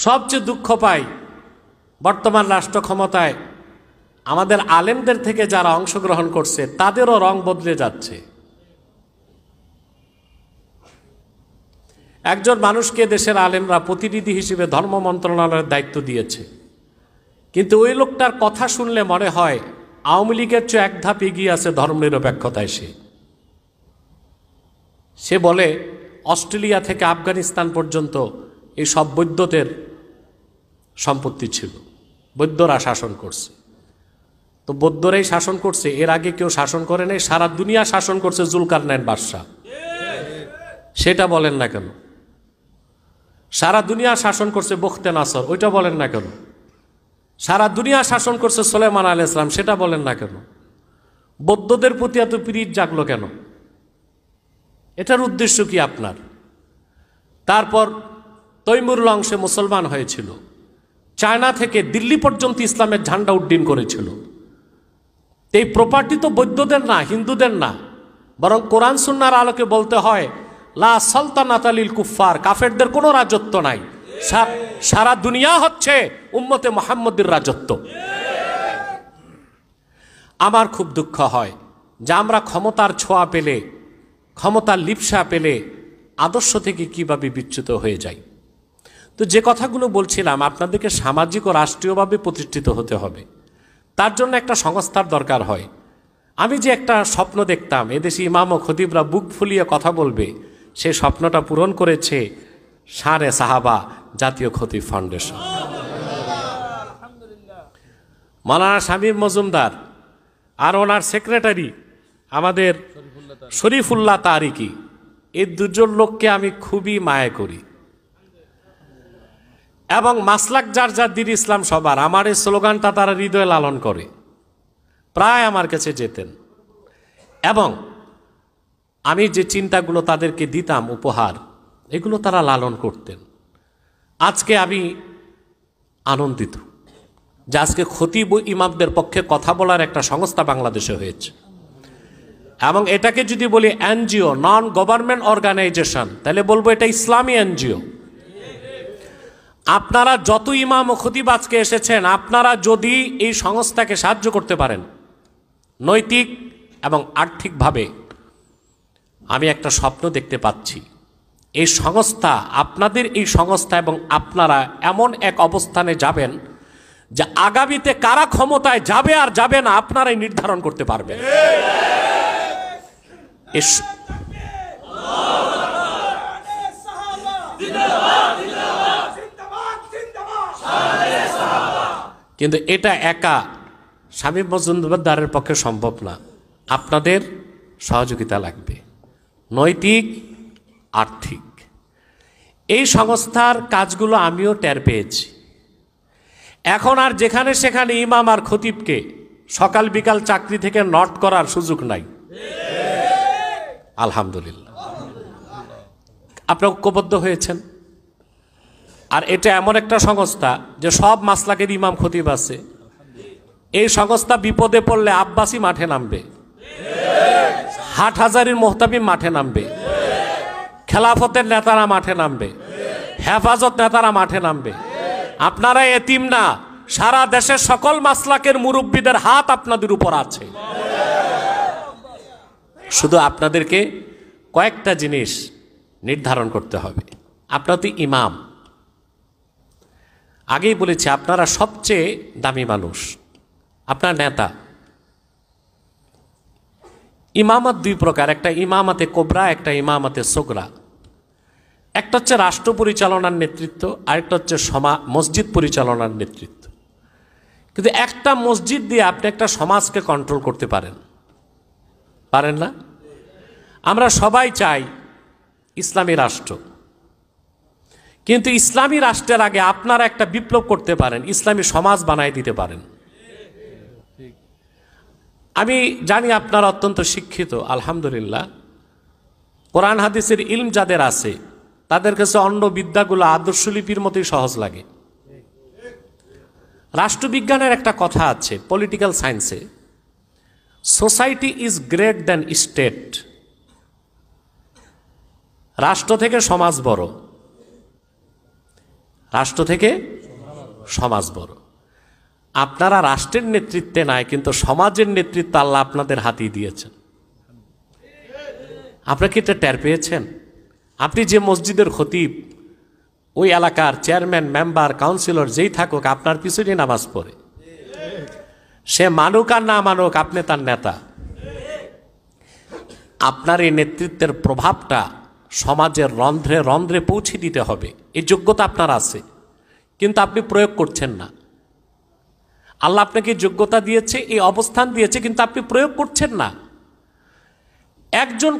সবচেয়ে দুঃখ পাই বর্তমান রাষ্ট্র ক্ষমতায় আমাদের আলেমদের থেকে যারা অংশগ্রহণ করছে তাদেরও রং বদলে যাচ্ছে। একজন মানুষকে দেশের আলেমরা প্রতিনিধি হিসেবে ধর্ম মন্ত্রণালয়ের দায়িত্ব দিয়েছে, কিন্তু ওই লোকটার কথা শুনলে মনে হয় আওয়ামী লীগের চেয়ে এক ধাপ এগিয়ে আছে ধর্মনিরপেক্ষতায়। সে বলে অস্ট্রেলিয়া থেকে আফগানিস্তান পর্যন্ত এই সব বৌদ্ধদের সম্পত্তি ছিল, বৌদ্ধরা শাসন করছে। তো বৌদ্ধরাই শাসন করছে, এর আগে কেউ শাসন করে নাই, সারা দুনিয়া শাসন করছে জুলকারনাইন বাদশাহ। সেটা বলেন না কেন? সারা দুনিয়া শাসন করছে বখতে নাসর, ওইটা বলেন না কেন? সারা দুনিয়া শাসন করছে সুলাইমান আলাইহিস সালাম, সেটা বলেন না কেন? বৌদ্ধদের প্রতি এত প্রীতি জাগলো কেন? এটার উদ্দেশ্য কি আপনার? তারপর তৈমুরুল অংশে মুসলমান হয়েছিল, চায়না থেকে দিল্লি পর্যন্ত ইসলামের ঝান্ডা উড্ডীন করেছিল। এই প্রপার্টি তো বৌদ্ধদের না, হিন্দুদের না, বরং কোরআন সুন্নাহর আলোকে বলতে হয় লা সালতানাত লিল কুফার, কাফেরদের কোনো রাজত্ব নাই, সারা দুনিয়া হচ্ছে উম্মতে মুহাম্মদের রাজত্ব। আমার খুব দুঃখ হয় যে আমরা ক্ষমতার ছোঁয়া পেলে, ক্ষমতার লিপ্সা পেলে আদর্শ থেকে কিভাবে বিচ্যুত হয়ে যাই। তো যে কথাগুলো বলছিলাম, আপনাদেরকে সামাজিক ও রাষ্ট্রীয়ভাবে প্রতিষ্ঠিত হতে হবে, তার জন্য একটা সংস্থার দরকার হয়। আমি যে একটা স্বপ্ন দেখতাম এদেশে ইমাম ও খতিবরা বুক ফুলিয়ে কথা বলবে, সেই স্বপ্নটা পূরণ করেছে শানে সাহাবা জাতীয় খতিব ফাউন্ডেশন। মাওলানা শামীম মজুমদার আর ওনার সেক্রেটারি আমাদের শরীফুল্লাহ তারিকি, এই দুজন লোককে আমি খুবই মায়া করি। এবং মাসলাক যার যার দিন ইসলাম সবার, আমার এই স্লোগানটা তারা হৃদয়ে লালন করে, প্রায় আমার কাছে যেতেন। এবং আমি যে চিন্তাগুলো তাদেরকে দিতাম উপহার, এগুলো তারা লালন করতেন। আজকে আমি আনন্দিত যে আজকে খতিব ও ইমামদের পক্ষে কথা বলার একটা সংস্থা বাংলাদেশে হয়েছে। এবং এটাকে যদি বলি এনজিও, নন গভর্নমেন্ট অর্গানাইজেশন, তাহলে বলবো এটা ইসলামী এনজিও। আপনারা যত ইমাম ও খতিব আজকে এসেছেন, আপনারা যদি এই সংস্থাকে সাহায্য করতে পারেন নৈতিক এবং আর্থিকভাবে, আমি একটা স্বপ্ন দেখতে পাচ্ছি এই সংস্থা, আপনাদের এই সংস্থা এবং আপনারা এমন এক অবস্থানে যাবেন যে আগামীতে কারা ক্ষমতায় যাবে আর যাবে না আপনারাই নির্ধারণ করতে পারবেন। কিন্তু এটা একা শামীম মজুমদারের পক্ষে সম্ভব না, আপনাদের সহযোগিতা লাগবে, নৈতিক আর্থিক। এই সংস্থার কাজগুলো আমিও টের পেয়েছি। এখন আর যেখানে সেখানে ইমাম আর খতিবকে সকাল বিকাল চাকরি থেকে নট করার সুযোগ নাই, আলহামদুলিল্লাহ। আপনারা ঐক্যবদ্ধ হয়েছেন। আর এটা এমন একটা সংস্থা যে সব মাসলাকের ইমাম খতিব আছে। এই সংস্থা বিপদে পড়লে আব্বাসী মাঠে নামবে, হাটহাজারীর মোহতামিম মাঠে নামবে, খেলাফতের নেতারা মাঠে নামবে, হেফাজত নেতারা মাঠে নামবে। আপনারা এতিম না, সারা দেশের সকল মাসলাকের মুরব্বীদের হাত আপনাদের উপর আছে। শুধু আপনাদেরকে কয়েকটা জিনিস নির্ধারণ করতে হবে। আপনারা তো ইমাম, আগেই বলেছি আপনারা সবচেয়ে দামি মানুষ, আপনার নেতা। ইমামত দুই প্রকার, একটা ইমামতে কোবরা, একটা ইমামতে সোগরা। একটা হচ্ছে রাষ্ট্র পরিচালনার নেতৃত্ব, আরেকটা হচ্ছে মসজিদ পরিচালনার নেতৃত্ব। কিন্তু একটা মসজিদ দিয়ে আপনি একটা সমাজকে কন্ট্রোল করতে পারেন, পারেন না? আমরা সবাই চাই ইসলামী রাষ্ট্র, কিন্তু ইসলামী রাষ্ট্রের আগে আপনারা একটা বিপ্লব করতে পারেন, ইসলামী সমাজ বানায় দিতে পারেন। আমি জানি আপনারা অত্যন্ত শিক্ষিত, আলহামদুলিল্লাহ। কোরআন হাদিসের ইলম যাদের আছে তাদের কাছে অন্য বিদ্যাগুলো আদর্শলিপির মতোই সহজ লাগে। রাষ্ট্রবিজ্ঞানের একটা কথা আছে পলিটিক্যাল সায়েন্সে, society is great than state. রাষ্ট্র থেকে সমাজ বড়, রাষ্ট্র থেকে সমাজ বড়। আপনারা রাষ্ট্রের নেতৃত্বে নাই, কিন্তু সমাজের নেতৃত্ব আল্লাহ আপনাদের হাতেই দিয়েছেন। আপনারা কি এটা টের পেয়েছেন? আপনি যে মসজিদের খতিব, ওই এলাকার চেয়ারম্যান, মেম্বার, কাউন্সিলর যেই থাকুক, আপনার পিছনে নামাজ পড়ে। সে মানুক আর না মানুক, আপনি তার নেতা। আপনার এই নেতৃত্বের প্রভাবটা সমাজের রন্ধ্রে রন্ধ্রে পৌঁছে দিতে হবে। এই যোগ্যতা আপনার আছে, কিন্তু আপনি প্রয়োগ করছেন না। আল্লাহ আপনাকে যোগ্যতা দিয়েছে, এই অবস্থান দিয়েছে, কিন্তু আপনি প্রয়োগ করছেন না। একজন